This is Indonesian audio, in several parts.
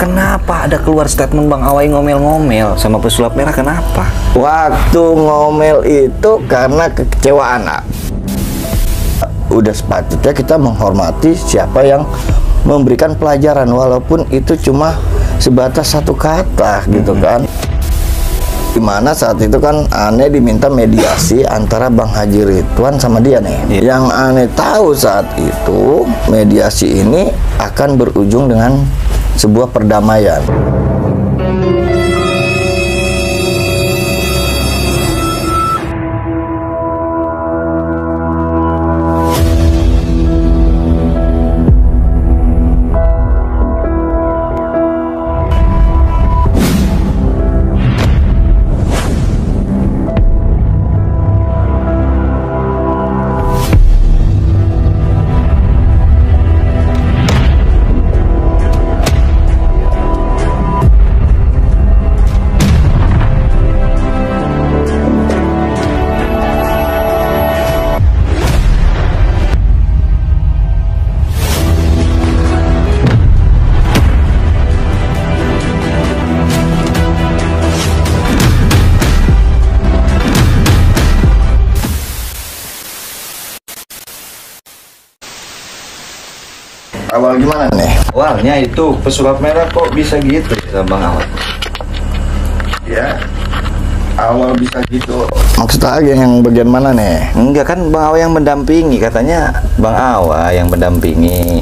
Kenapa ada keluar statement Bang Awai ngomel-ngomel sama pesulap merah, kenapa? Waktu ngomel itu karena kekecewaan. Udah sepatutnya kita menghormati siapa yang memberikan pelajaran, walaupun itu cuma sebatas satu kata gitu kan. Dimana saat itu kan Ane diminta mediasi antara Bang Haji Ridwan sama dia nih. Yang Ane tahu saat itu mediasi ini akan berujung dengan sebuah perdamaian. Awal gimana nih? Awalnya itu pesulap merah kok bisa gitu ya sama Bang Awai? Ya, awal bisa gitu. Maksudnya yang bagian mana nih? Enggak, kan Bang Awai yang mendampingi, katanya Bang Awai yang mendampingi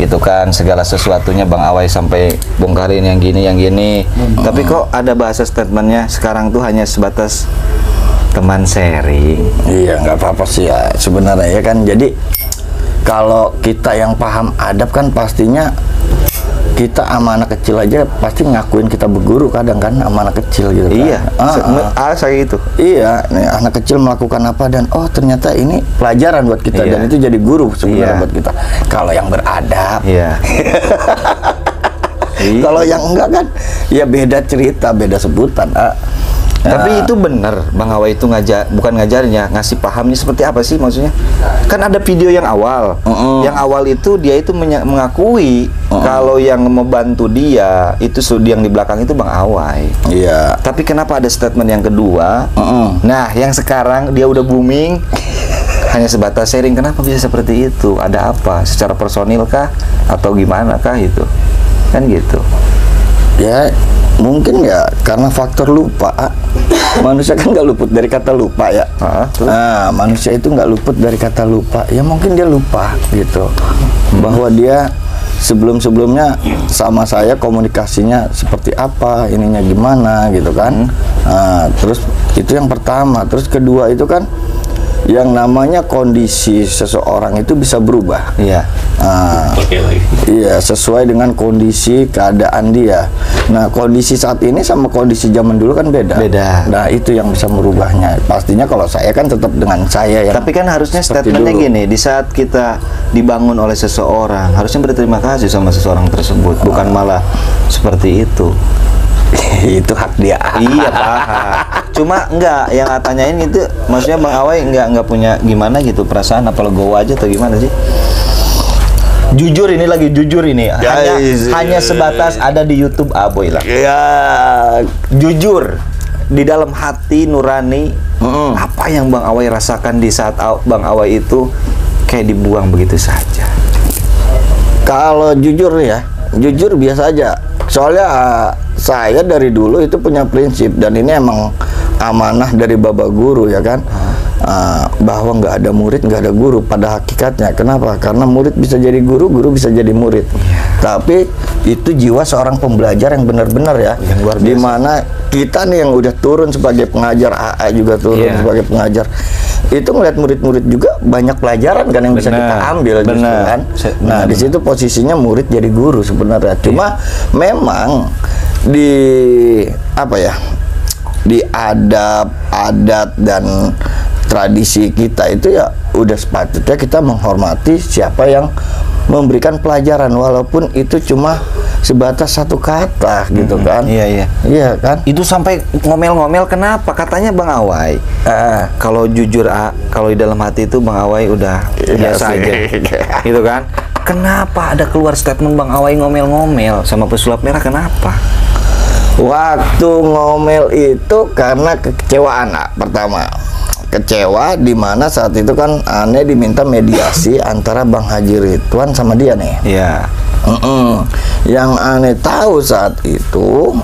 gitu kan, segala sesuatunya Bang Awai sampai bongkarin yang gini yang gini. Tapi kok ada bahasa statementnya sekarang tuh hanya sebatas teman sharing. Iya, nggak apa-apa sih ya sebenarnya ya kan. Jadi kalau kita yang paham adab kan pastinya kita sama anak kecil aja pasti ngakuin kita berguru kadang kan sama anak kecil gitu kan. Iya, saya itu. Iya, nih, anak kecil melakukan apa dan oh ternyata ini pelajaran buat kita, dan itu jadi guru sebenarnya buat kita. Kalau yang beradab. Iya. Kalau yang enggak kan ya beda cerita, beda sebutan. Tapi itu benar Bang Awai itu bukan ngajarnya, ngasih pahamnya seperti apa sih maksudnya? Kan ada video yang awal. Yang awal itu dia itu mengakui kalau yang membantu dia itu yang di belakang itu Bang Awai. Iya. Tapi kenapa ada statement yang kedua? Nah, yang sekarang dia udah booming hanya sebatas sharing. Kenapa bisa seperti itu? Ada apa? Secara personil kah atau gimana kah itu? Kan gitu. Ya mungkin ya karena faktor lupa. Manusia kan nggak luput dari kata lupa ya. Nah, manusia itu nggak luput dari kata lupa. Ya mungkin dia lupa gitu bahwa dia sebelumnya sama saya komunikasinya seperti apa, ininya gimana gitu kan. Nah, terus itu yang pertama. Terus kedua itu kan yang namanya kondisi seseorang itu bisa berubah. Iya. Iya, sesuai dengan kondisi keadaan dia. Nah, kondisi saat ini sama kondisi zaman dulu kan beda. Nah, itu yang bisa merubahnya. Pastinya kalau saya kan tetap dengan saya yang. Tapi kan harusnya statementnya gini, di saat kita dibangun oleh seseorang, harusnya berterima kasih sama seseorang tersebut, bukan malah seperti itu. Itu hak dia. Iya, paham. Cuma enggak, yang tanyain itu maksudnya Bang Awai enggak punya gimana gitu perasaan, apa legowo aja atau gimana sih? Jujur, ini lagi jujur ini. Hanya sebatas ada di YouTube Aboy lah. Ya, jujur di dalam hati nurani, apa yang Bang Awai rasakan di saat Bang Awai itu kayak dibuang begitu saja? Kalau jujur ya, jujur biasa aja. Soalnya saya dari dulu itu punya prinsip, dan ini emang amanah dari Bapak Guru ya kan, bahwa nggak ada murid, nggak ada guru pada hakikatnya. Kenapa? Karena murid bisa jadi guru, guru bisa jadi murid. Tapi itu jiwa seorang pembelajar yang benar-benar ya, yang luar biasa. Dimana kita nih yang udah turun sebagai pengajar, AA juga turun sebagai pengajar, itu ngeliat murid-murid juga banyak pelajaran kan yang bisa kita ambil justru kan. Nah, di situ posisinya murid jadi guru sebenarnya. Cuma memang di apa ya, di adab, adat dan tradisi kita itu ya udah sepatutnya kita menghormati siapa yang memberikan pelajaran, walaupun itu cuma sebatas satu kata gitu kan. Iya kan. Itu sampai ngomel-ngomel, kenapa? Katanya Bang Awai kalau jujur, kalau di dalam hati itu Bang Awai udah biasa aja gitu kan. Kenapa ada keluar statement Bang Awai ngomel-ngomel sama pesulap merah, kenapa? Waktu ngomel itu karena kekecewaan, pertama. Kecewa di mana saat itu kan Ane diminta mediasi antara Bang Haji Ridwan sama dia nih. Iya. Yang Ane tahu saat itu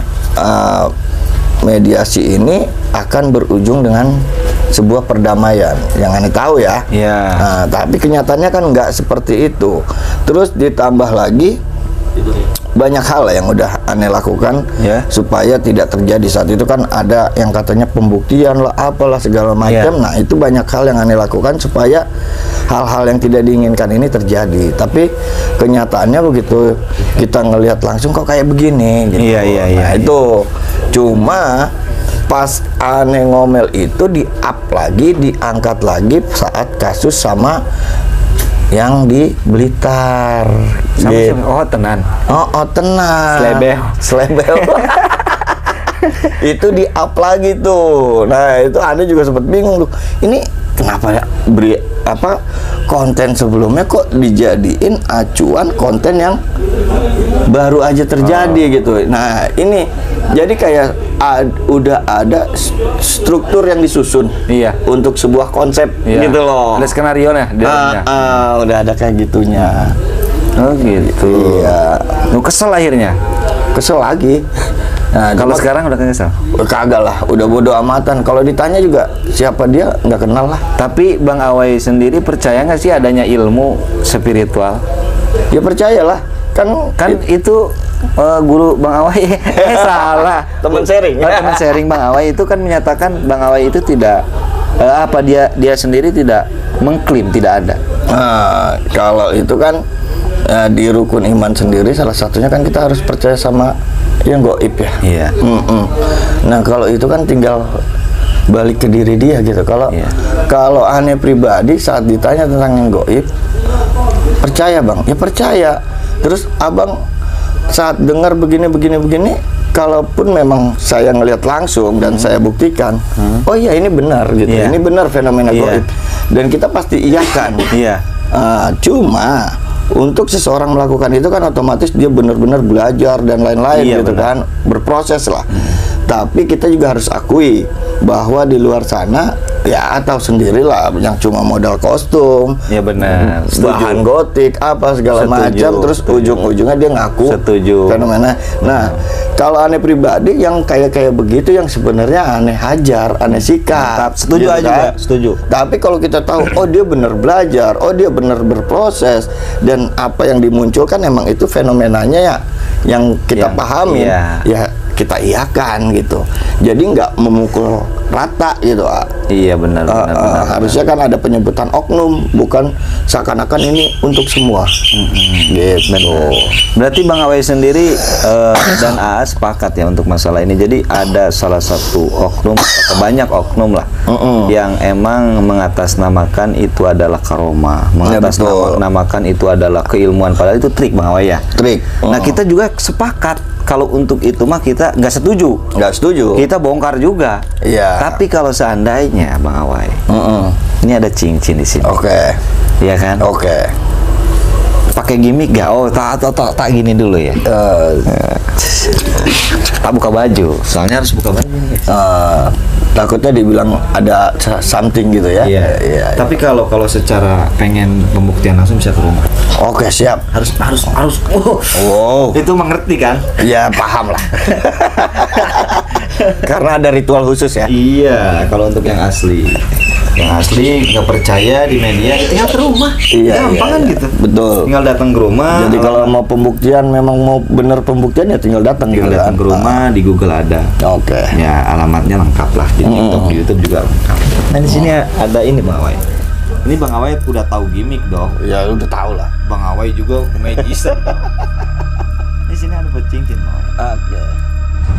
mediasi ini akan berujung dengan sebuah perdamaian. Yang Ane tahu ya. Iya. Nah, tapi kenyataannya kan nggak seperti itu. Terus ditambah lagi banyak hal yang udah Ane lakukan supaya tidak terjadi. Saat itu kan ada yang katanya pembuktian lah, apalah segala macam. Nah, itu banyak hal yang Ane lakukan supaya hal-hal yang tidak diinginkan ini terjadi. Tapi kenyataannya begitu kita ngelihat langsung kok kayak begini gitu. Nah, itu cuma pas Ane ngomel itu di-up lagi, diangkat lagi saat kasus sama yang di Blitar. Sama siapa? Oh, tenan. Oh, tenan. Slebel. Itu di-up lagi tuh. Nah, itu Ane juga sempat bingung tuh. Ini kenapa ya konten sebelumnya kok dijadiin acuan konten yang baru aja terjadi gitu. Nah, ini jadi kayak udah ada struktur yang disusun untuk sebuah konsep gitu loh. Ada skenario nya. Udah ada kayak gitunya. Oh gitu. Iya. Kesel akhirnya. Kesel lagi. Nah, kalau sekarang udah kesel? Kagak lah, udah bodo amatan. Kalau ditanya juga siapa dia, nggak kenal lah. Tapi Bang Awai sendiri percaya nggak sih adanya ilmu spiritual? Ya percayalah. Kan itu guru Bang Awai salah. Teman sharing. Teman sharing Bang Awai itu kan menyatakan Bang Awai itu tidak dia sendiri tidak mengklaim tidak ada. Nah, kalau itu kan di rukun iman sendiri salah satunya kan kita harus percaya sama yang gaib ya. Iya. Nah, kalau itu kan tinggal balik ke diri dia gitu. Kalau Ane pribadi saat ditanya tentang yang gaib, percaya Bang? Ya percaya. Terus Abang saat dengar begini, kalaupun memang saya ngelihat langsung dan saya buktikan, oh iya ini benar gitu. Ini benar fenomena gaib. Dan kita pasti iyakan. Cuma untuk seseorang melakukan itu kan otomatis dia benar-benar belajar dan lain-lain gitu kan, berproses lah. Tapi kita juga harus akui bahwa di luar sana ya atau sendirilah yang cuma modal kostum, bahan gotik apa segala macam, terus ujung-ujungnya dia ngaku fenomena. Nah, kalau Ane pribadi yang kayak begitu yang sebenarnya Ane hajar, Ane sikat. Setuju gitu aja kan? juga, setuju. Tapi kalau kita tahu, oh dia benar belajar, oh dia benar berproses, dan apa yang dimunculkan emang itu fenomenanya ya yang kita pahami, ya kita iakan gitu. Jadi nggak memukul rata gitu. Iya benar. Harusnya kan ada penyebutan oknum, bukan seakan-akan ini untuk semua. Gitu. Berarti Bang Awai sendiri dan AA sepakat ya untuk masalah ini. Jadi ada salah satu oknum atau banyak oknum lah yang emang mengatasnamakan itu adalah karomah, mengatasnamakan itu adalah keilmuan, padahal itu trik Bang Awai ya. Trik. Nah, kita juga sepakat kalau untuk itu mah kita nggak setuju. Kita bongkar juga. Iya. Tapi kalau seandainya Bang Awai, ini ada cincin di sini. Oke. Iya kan? Oke. Pakai gimmick gak? Oh, tak gini dulu ya. Tak buka baju. Soalnya harus buka baju. Takutnya dibilang ada something gitu ya. Iya. Tapi kalau secara pengen pembuktian langsung bisa ke rumah. Oke, siap. Harus. Wow. Itu mengerti kan? Ya, paham lah. Karena ada ritual khusus ya. Iya, kalau untuk yang asli. Yang asli nggak percaya di media, tinggal ke rumah. Gampang kan gitu. Betul. Tinggal datang ke rumah. Jadi kalau mau pembuktian, memang mau bener pembuktian ya tinggal datang gitu. Datang ke rumah, di Google ada. Oke. Ya alamatnya lengkap lah, di TikTok, di YouTube juga lengkap. Nah di sini ada ini Bang Awai. Ini Bang Awai udah tahu gimmick dong. Ya udah tahu lah. Bang Awai juga magician. Di sini ada buat cincin Bang Awai. Oke.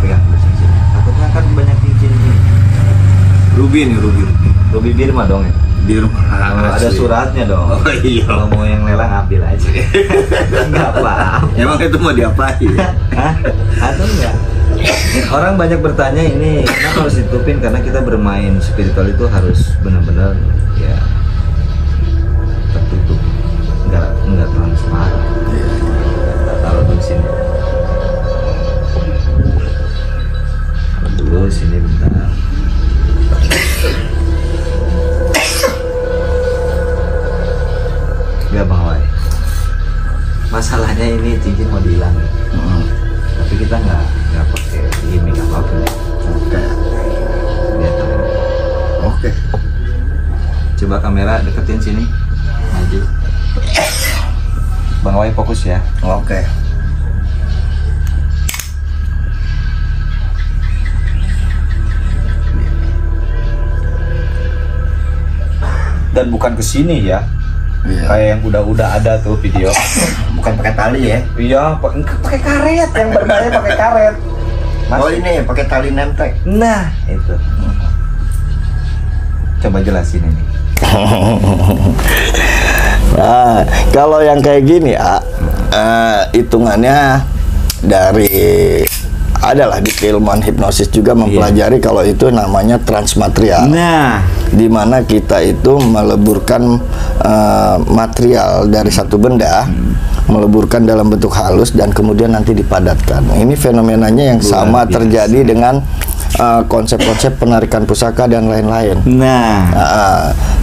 Pegang dulu cincin. Takutnya kan banyak cincin ini. Ruby Ruby Birma dong ya? Birma. Ada suratnya dong. Oh iya. Kalau mau yang lelang ambil aja. Enggak apa. Emang itu mau diapain? Hah? Ada enggak? Orang banyak bertanya ini kenapa harus ditutupin, karena kita bermain spiritual itu harus benar-benar ya tertutup. nggak transparan. Kita taruh di sini. Taruh dulu sini bentar. Ya Bang Awai, masalahnya ini cincin mau dihilangin. Tapi kita nggak pakai gimmick apapun. Oke. Oke. Coba kamera deketin sini, maju. Bang Awai fokus ya. Oke. Dan bukan ke sini ya. Iya. Kayak yang udah ada tuh video. Bukan pakai tali ya? Iya, pakai karet, yang berbahaya pakai karet. Oh ini pakai tali nemtek. Nah, itu. Coba jelasin ini. Nah, kalau yang kayak gini ya, hitungannya dari adalah di keilmuan hipnosis juga mempelajari kalau itu namanya transmaterial. Nah, di mana kita itu meleburkan material dari satu benda, meleburkan dalam bentuk halus dan kemudian nanti dipadatkan. Ini fenomenanya yang sama terjadi dengan konsep-konsep penarikan pusaka dan lain-lain.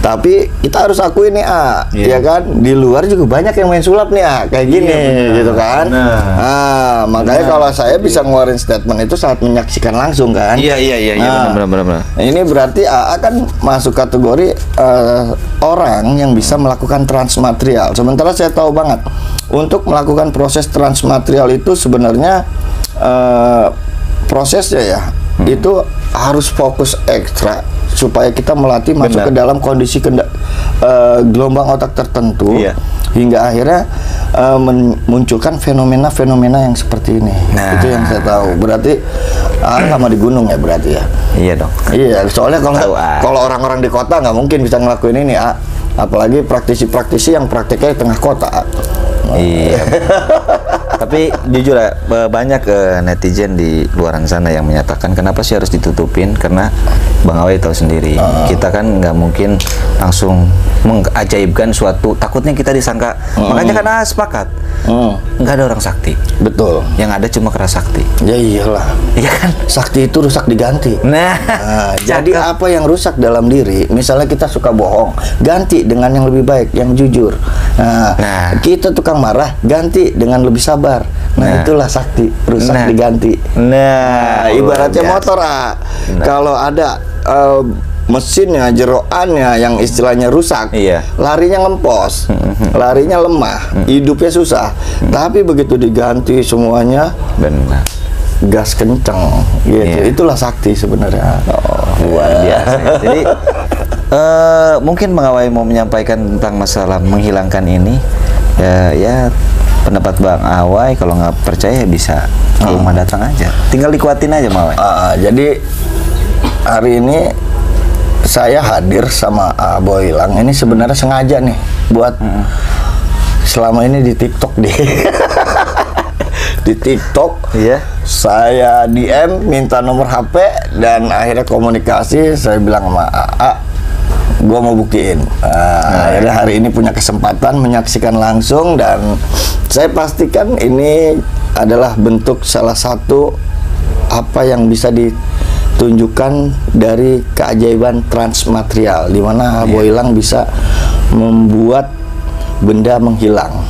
Tapi kita harus akui nih ya kan, di luar juga banyak yang main sulap nih kayak gini gitu kan. Makanya kalau saya bisa ngeluarin statement itu saat menyaksikan langsung kan. Iya benar. Ini berarti akan masuk kategori orang yang bisa melakukan transmaterial. Sementara saya tahu banget untuk melakukan proses transmaterial itu sebenarnya prosesnya ya itu harus fokus ekstra supaya kita melatih masuk ke dalam kondisi gelombang otak tertentu hingga akhirnya memunculkan fenomena-fenomena yang seperti ini. Itu yang saya tahu. Berarti sama di gunung ya berarti ya. Iya dong. Iya, soalnya kalau orang-orang di kota nggak mungkin bisa ngelakuin ini apalagi praktisi-praktisi yang praktiknya di tengah kota. Iya. Tapi jujur ya, banyak netizen di luaran sana yang menyatakan kenapa sih harus ditutupin, karena Bang Awai tahu sendiri kita kan nggak mungkin langsung mengajaibkan suatu, takutnya kita disangka. Makanya kan sepakat nggak ada orang sakti. Betul. Yang ada cuma keras sakti. Ya iyalah. Iya kan. Sakti itu rusak diganti. Jadi apa yang rusak dalam diri, misalnya kita suka bohong, ganti dengan yang lebih baik, yang jujur. Kita tukang marah, ganti dengan lebih sabar. Itulah sakti, rusak diganti. Ibaratnya motor kalau ada mesinnya, jeroannya yang istilahnya rusak, larinya ngempos, larinya lemah, hidupnya susah. Tapi begitu diganti semuanya, benar, gas kenceng, gitu. Itulah sakti sebenarnya. Luar biasa. Jadi mungkin Bang Awai mau menyampaikan tentang masalah menghilangkan ini. Ya pendapat Bang Awai, kalau nggak percaya bisa ke rumah datang aja, tinggal dikuatin aja Bang Awai. Jadi hari ini saya hadir sama Boylang ini sebenarnya sengaja nih buat selama ini di TikTok di TikTok saya DM minta nomor HP dan akhirnya komunikasi, saya bilang sama gue mau buktiin. Akhirnya hari ini punya kesempatan menyaksikan langsung dan saya pastikan ini adalah bentuk salah satu apa yang bisa ditunjukkan dari keajaiban transmaterial, di mana Boylang bisa membuat benda menghilang.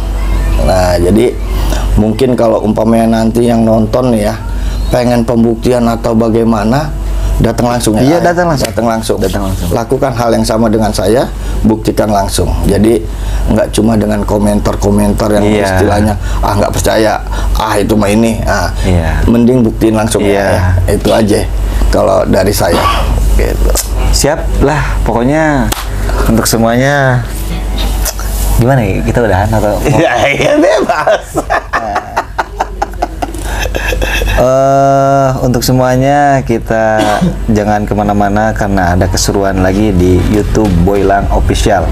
Nah, jadi mungkin kalau umpamanya nanti yang nonton ya pengen pembuktian atau bagaimana, datang langsung ya. Datang langsung. Lakukan hal yang sama dengan saya, buktikan langsung. Jadi nggak cuma dengan komentar-komentar yang istilahnya nggak percaya, itu mah ini. Mending buktiin langsung ya. Itu aja kalau dari saya. Gitu. Siap lah, pokoknya untuk semuanya. Gimana ya, kita udahan atau? Ya bebas. Untuk semuanya kita jangan kemana-mana karena ada keseruan lagi di YouTube Boylang Official.